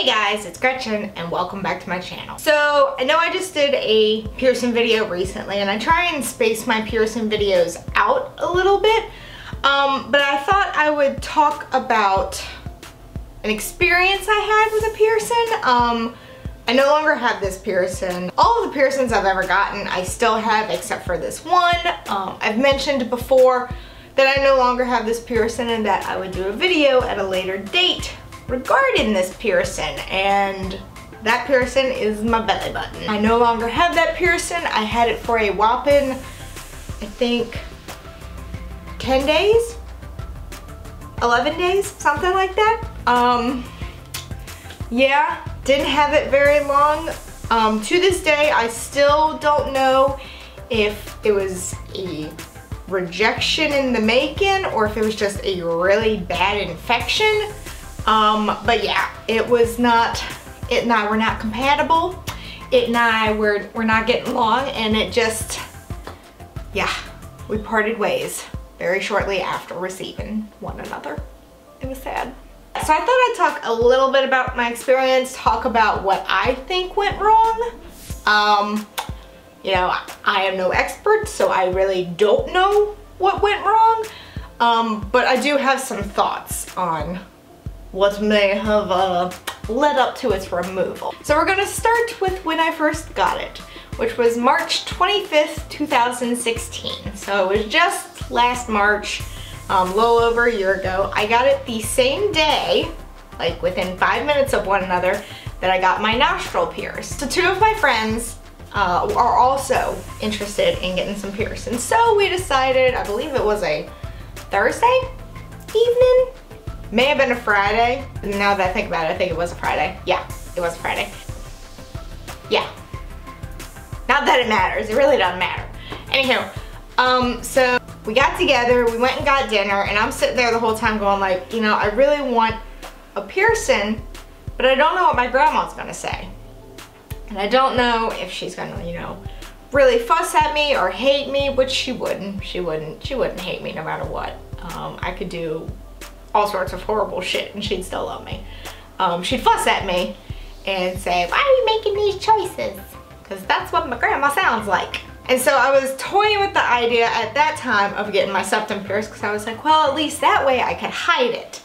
Hey guys, it's Gretchen and welcome back to my channel. So I know I just did a piercing video recently and I try and space my piercing videos out a little bit, but I thought I would talk about an experience I had with a piercing. I no longer have this piercing. All of the piercings I've ever gotten I still have except for this one. I've mentioned before that I no longer have this piercing and that I would do a video at a later date regarding this piercing, and that piercing is my belly button. I no longer have that piercing. I had it for a whopping, I think, 10 days? 11 days? Something like that. Yeah, didn't have it very long. To this day, I still don't know if it was a rejection in the making or if it was just a really bad infection. But yeah, it was not, it and I were not compatible. It and I were not getting along, and it just, yeah, we parted ways very shortly after receiving one another. It was sad. So I thought I'd talk a little bit about my experience, talk about what I think went wrong. You know, I am no expert, so I really don't know what went wrong. But I do have some thoughts on what may have led up to its removal. So we're gonna start with when I first got it, which was March 25th, 2016. So it was just last March, a little over a year ago. I got it the same day, like within 5 minutes of one another, that I got my nostril pierced. So two of my friends are also interested in getting some piercings. So we decided, I believe it was a Thursday evening? May have been a Friday. Now that I think about it, I think it was a Friday. Yeah, it was a Friday. Yeah. Not that it matters, it really doesn't matter. Anywho, so we got together, we went and got dinner, and I'm sitting there the whole time going like, you know, I really want a piercing, but I don't know what my grandma's gonna say. And I don't know if she's gonna, you know, really fuss at me or hate me, which she wouldn't. She wouldn't hate me no matter what. I could do all sorts of horrible shit and she'd still love me. She'd fuss at me and say, why are you making these choices? Because that's what my grandma sounds like. And so I was toying with the idea at that time of getting my septum pierced, because I was like, well, at least that way I could hide it.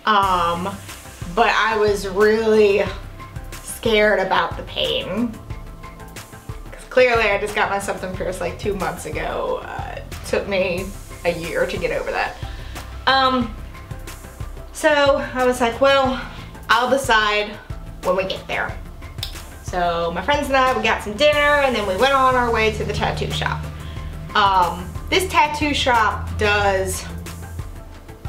But I was really scared about the pain. Because clearly I just got my septum pierced like 2 months ago. It took me a year to get over that. So I was like, well, I'll decide when we get there. So my friends and I, we got some dinner and then we went on our way to the tattoo shop. This tattoo shop does,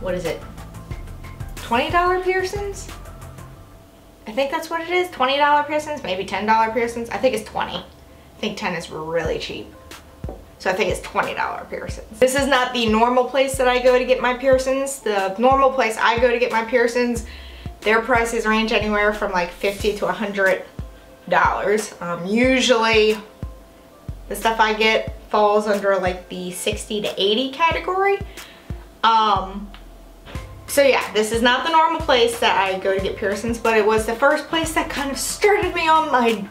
what is it? $20 piercings? I think that's what it is, $20 piercings, maybe $10 piercings. I think it's 20. I think 10 is really cheap. So I think it's $20 piercings. This is not the normal place that I go to get my piercings. The normal place I go to get my piercings, their prices range anywhere from like $50 to $100. Usually the stuff I get falls under like the 60 to 80 category. So yeah, this is not the normal place that I go to get piercings, but it was the first place that kind of started me on my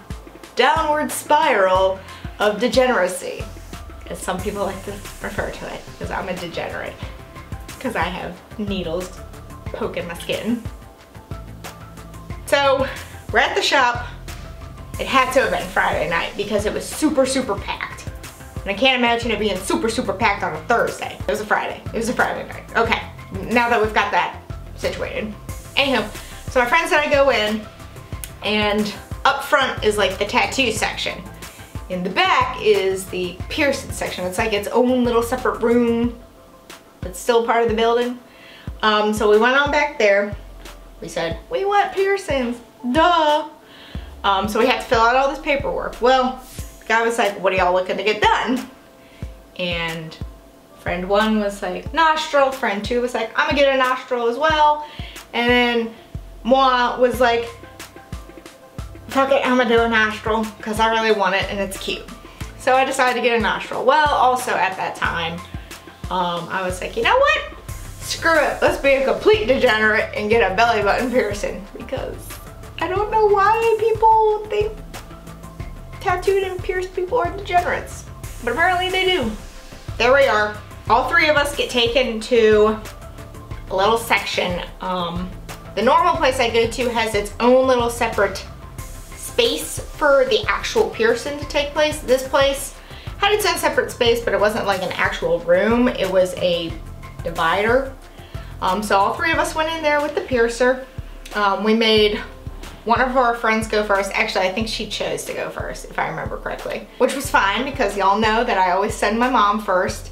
downward spiral of degeneracy, as some people like to refer to it, because I'm a degenerate, because I have needles poking my skin. So we're at the shop. It had to have been Friday night because it was super, super packed. And I can't imagine it being super, super packed on a Thursday. It was a Friday. It was a Friday night. Okay, now that we've got that situated. Anywho, so my friends and I go in, and up front is like the tattoo section. In the back is the piercing section. It's like its own little separate room, but still part of the building. So we went on back there. We said, we want piercings, duh. So we had to fill out all this paperwork. Well, the guy was like, what are y'all looking to get done? And friend one was like, nostril. Friend two was like, I'm gonna get a nostril as well. And then moi was like, fuck it, I'm gonna do a nostril because I really want it and it's cute. So I decided to get a nostril. Well, also at that time, I was like, you know what? Screw it, let's be a complete degenerate and get a belly button piercing because I don't know why people think tattooed and pierced people are degenerates, but apparently they do. There we are. All three of us get taken to a little section. The normal place I go to has its own little separate space for the actual piercing to take place. This place had its own separate space, but it wasn't like an actual room. It was a divider. So all three of us went in there with the piercer. We made one of our friends go first. Actually, I think she chose to go first, if I remember correctly, which was fine because y'all know that I always send my mom first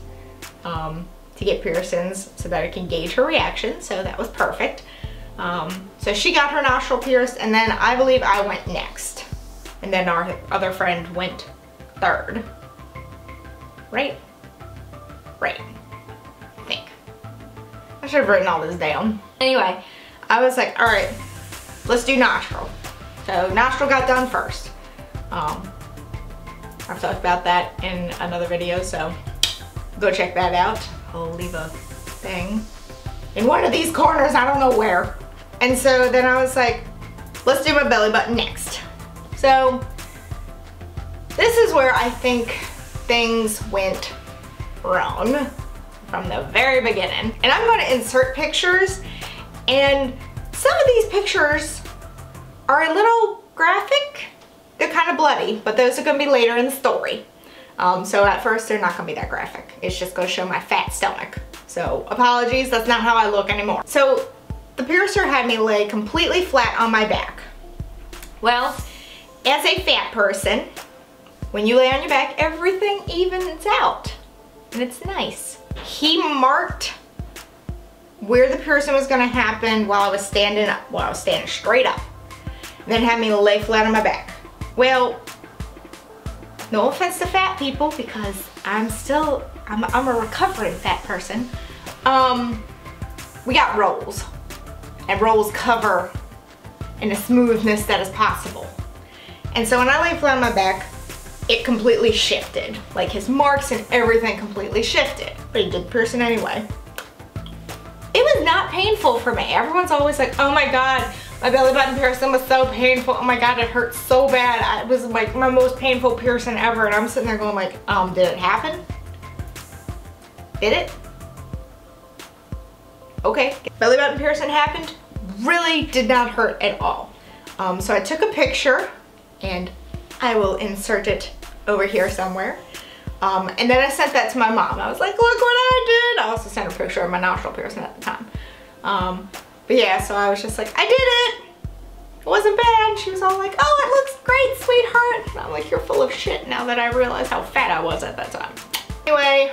to get piercings so that I can gauge her reaction. So that was perfect. So she got her nostril pierced, and then I believe I went next. And then our other friend went third. Right? Right. I think. I should have written all this down. Anyway, I was like, all right, let's do nostril. So nostril got done first. I've talked about that in another video, so go check that out. I'll leave a thing in one of these corners, I don't know where. And so then I was like, let's do my belly button next. So this is where I think things went wrong from the very beginning. And I'm going to insert pictures, and some of these pictures are a little graphic. They're kind of bloody, but those are going to be later in the story. So at first they're not going to be that graphic. It's just going to show my fat stomach. So apologies, that's not how I look anymore. So the piercer had me lay completely flat on my back. Well, as a fat person, when you lay on your back, everything evens out, and it's nice. He marked where the piercing was gonna happen while I was standing up, while I was standing straight up, and then had me lay flat on my back. Well, no offense to fat people, because I'm a recovering fat person. We got rolls, and rolls cover in a smoothness that is possible. And so when I lay flat on my back, it completely shifted. Like his marks and everything completely shifted. But he did the piercing anyway. It was not painful for me. Everyone's always like, oh my God, my belly button piercing was so painful. Oh my God, it hurt so bad. It was like my most painful piercing ever. And I'm sitting there going like, did it happen? Did it? Okay. Belly button piercing happened. Really did not hurt at all. So I took a picture, and I will insert it over here somewhere. And then I sent that to my mom. I was like, look what I did. I also sent a picture of my nostril piercing at the time. But yeah, so I was just like, I did it. It wasn't bad. She was all like, oh, it looks great, sweetheart. And I'm like, you're full of shit now that I realize how fat I was at that time. Anyway,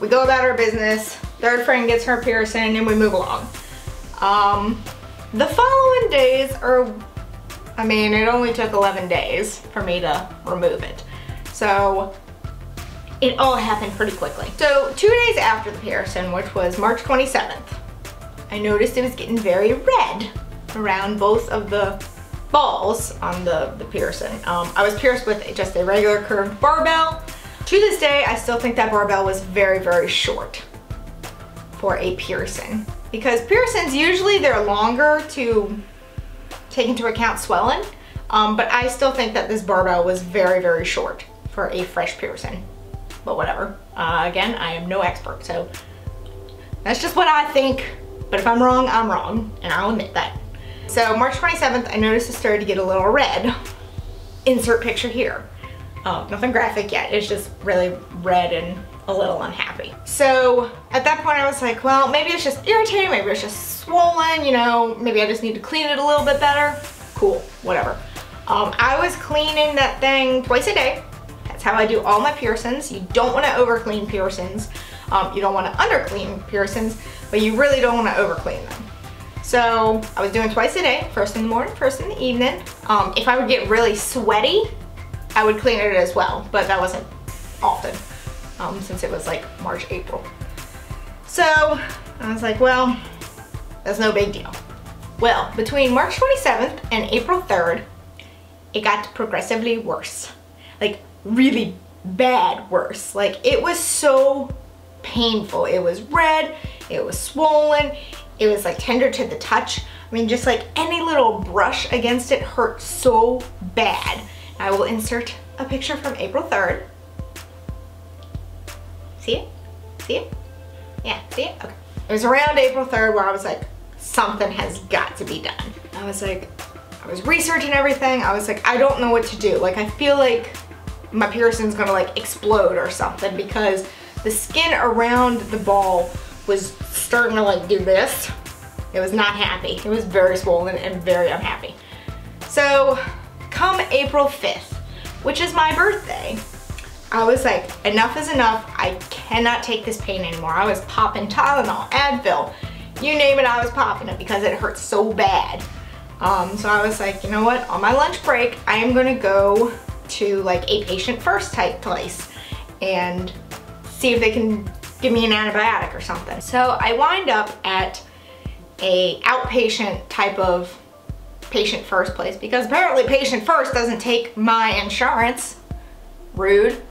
we go about our business. Third friend gets her piercing, and we move along. The following days are, I mean, it only took 11 days for me to remove it. So it all happened pretty quickly. So 2 days after the piercing, which was March 27th, I noticed it was getting very red around both of the balls on the piercing. I was pierced with just a regular curved barbell. To this day, I still think that barbell was very, very short for a piercing. Because piercings, usually they're longer to take into account swelling, but I still think that this barbell was very, very short for a fresh piercing. But whatever. Again, I am no expert, so that's just what I think. But if I'm wrong, I'm wrong, and I'll admit that. So March 27th, I noticed it started to get a little red. Insert picture here. Nothing graphic yet. It's just really red and a little unhappy. So at that point I was like, well, maybe it's just irritating, maybe it's just swollen, you know, maybe I just need to clean it a little bit better. Cool, whatever. I was cleaning that thing twice a day. That's how I do all my piercings. You don't want to over clean piercings. You don't want to under clean piercings, but you really don't want to over clean them. So I was doing twice a day, first in the morning, first in the evening. If I would get really sweaty, I would clean it as well, but that wasn't often. Since it was like March, April. So I was like, well, that's no big deal. Well, between March 27th and April 3rd, it got progressively worse. Like really bad worse. Like it was so painful. It was red, it was swollen, it was like tender to the touch. I mean, just like any little brush against it hurt so bad. I will insert a picture from April 3rd. See it? See it? Yeah, see it? Okay. It was around April 3rd where I was like, something has got to be done. I was researching everything. I was like, I don't know what to do. Like, I feel like my piercing's gonna like explode or something because the skin around the ball was starting to like do this. It was not happy. It was very swollen and very unhappy. So come April 5th, which is my birthday, I was like, enough is enough. I cannot take this pain anymore. I was popping Tylenol, Advil, you name it, I was popping it because it hurt so bad. So I was like, you know what, on my lunch break, I am gonna go to like a patient first type place and see if they can give me an antibiotic or something. So I wind up at a outpatient type of patient first place because apparently patient first doesn't take my insurance. Rude.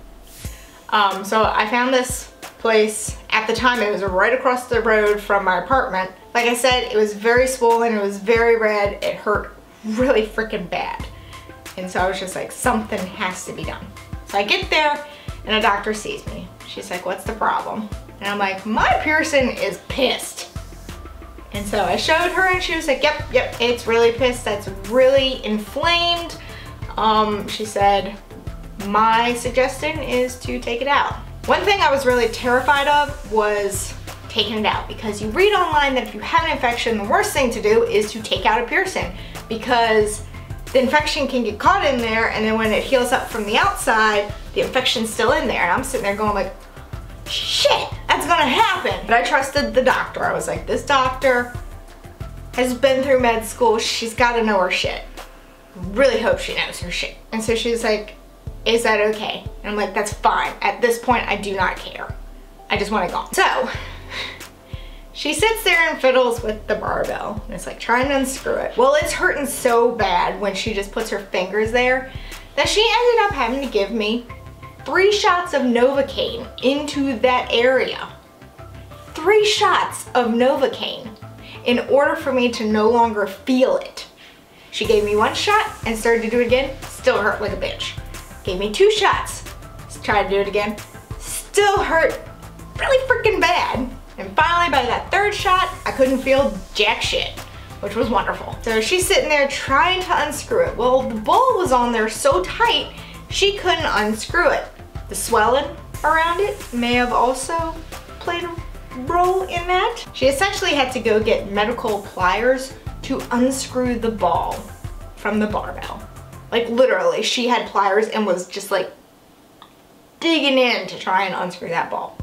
So I found this place. At the time, it was right across the road from my apartment. Like I said, it was very swollen, it was very red, it hurt really freaking bad. And so I was just like, something has to be done. So I get there and a doctor sees me. She's like, what's the problem? And I'm like, my piercing is pissed. And so I showed her and she was like, yep, it's really pissed. That's really inflamed. She said, my suggestion is to take it out. One thing I was really terrified of was taking it out because you read online that if you have an infection, the worst thing to do is to take out a piercing because the infection can get caught in there and then when it heals up from the outside, the infection's still in there. And I'm sitting there going like, shit, that's gonna happen. But I trusted the doctor. I was like, this doctor has been through med school. She's gotta know her shit. Really hope she knows her shit. And so she's like, is that okay? And I'm like, that's fine. At this point, I do not care. I just want it gone. So she sits there and fiddles with the barbell. And it's like trying to unscrew it. Well, it's hurting so bad when she just puts her fingers there that she ended up having to give me 3 shots of Novocaine into that area. 3 shots of Novocaine in order for me to no longer feel it. She gave me 1 shot and started to do it again, still hurt like a bitch. Gave me 2 shots, tried to do it again, still hurt really freaking bad. And finally by that 3rd shot, I couldn't feel jack shit, which was wonderful. So she's sitting there trying to unscrew it. Well, the ball was on there so tight, she couldn't unscrew it. The swelling around it may have also played a role in that. She essentially had to go get medical pliers to unscrew the ball from the barbell. Like literally, she had pliers and was just like digging in to try and unscrew that ball.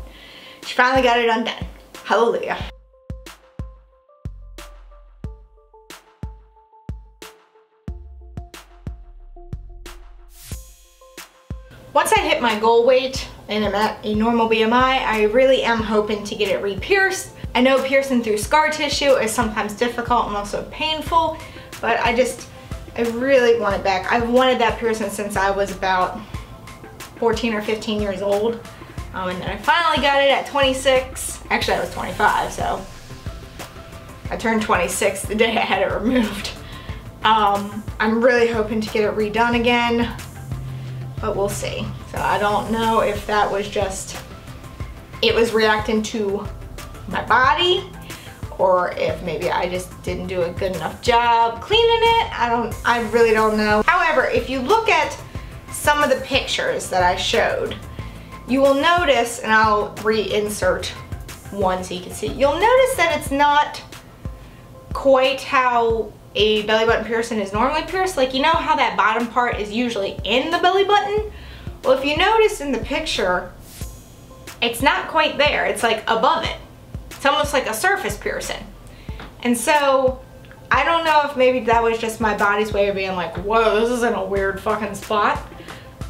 She finally got it undone. Hallelujah. Once I hit my goal weight and I'm at a normal BMI, I really am hoping to get it re-pierced. I know piercing through scar tissue is sometimes difficult and also painful, but I really want it back. I've wanted that piercing since I was about 14 or 15 years old. And then I finally got it at 26. Actually, I was 25, so I turned 26 the day I had it removed. I'm really hoping to get it redone again, but we'll see. So I don't know if that was just, it was reacting to my body, or if maybe I just didn't do a good enough job cleaning it. I really don't know. However, if you look at some of the pictures that I showed, you will notice, and I'll reinsert one so you can see, you'll notice that it's not quite how a belly button piercing is normally pierced. Like, you know how that bottom part is usually in the belly button? Well, if you notice in the picture, it's not quite there. It's like above it. It's almost like a surface piercing. And so I don't know if maybe that was just my body's way of being like, whoa, this is in a weird fucking spot.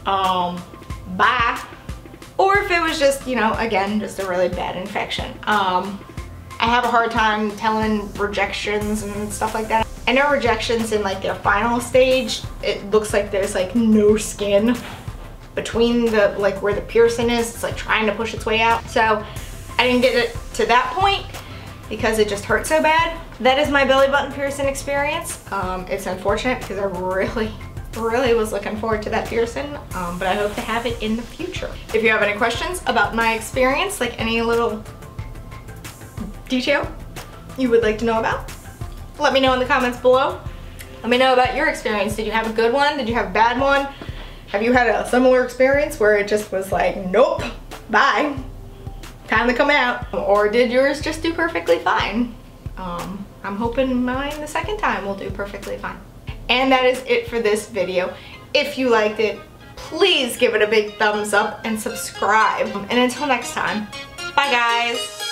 Bye. Or if it was just, you know, again, just a really bad infection. I have a hard time telling rejections and stuff like that. I know rejections in like their final stage, it looks like there's like no skin between the, like where the piercing is. It's like trying to push its way out. So I didn't get it to that point because it just hurt so bad. that is my belly button piercing experience. It's unfortunate because I really was looking forward to that piercing, but I hope to have it in the future. If you have any questions about my experience, like any little detail you would like to know about, let me know in the comments below. Let me know about your experience. Did you have a good one? Did you have a bad one? Have you had a similar experience where it just was like, nope, bye, time to come out? Or did yours just do perfectly fine? I'm hoping mine the second time will do perfectly fine. And that is it for this video. If you liked it, please give it a big thumbs up and subscribe. And until next time, bye guys.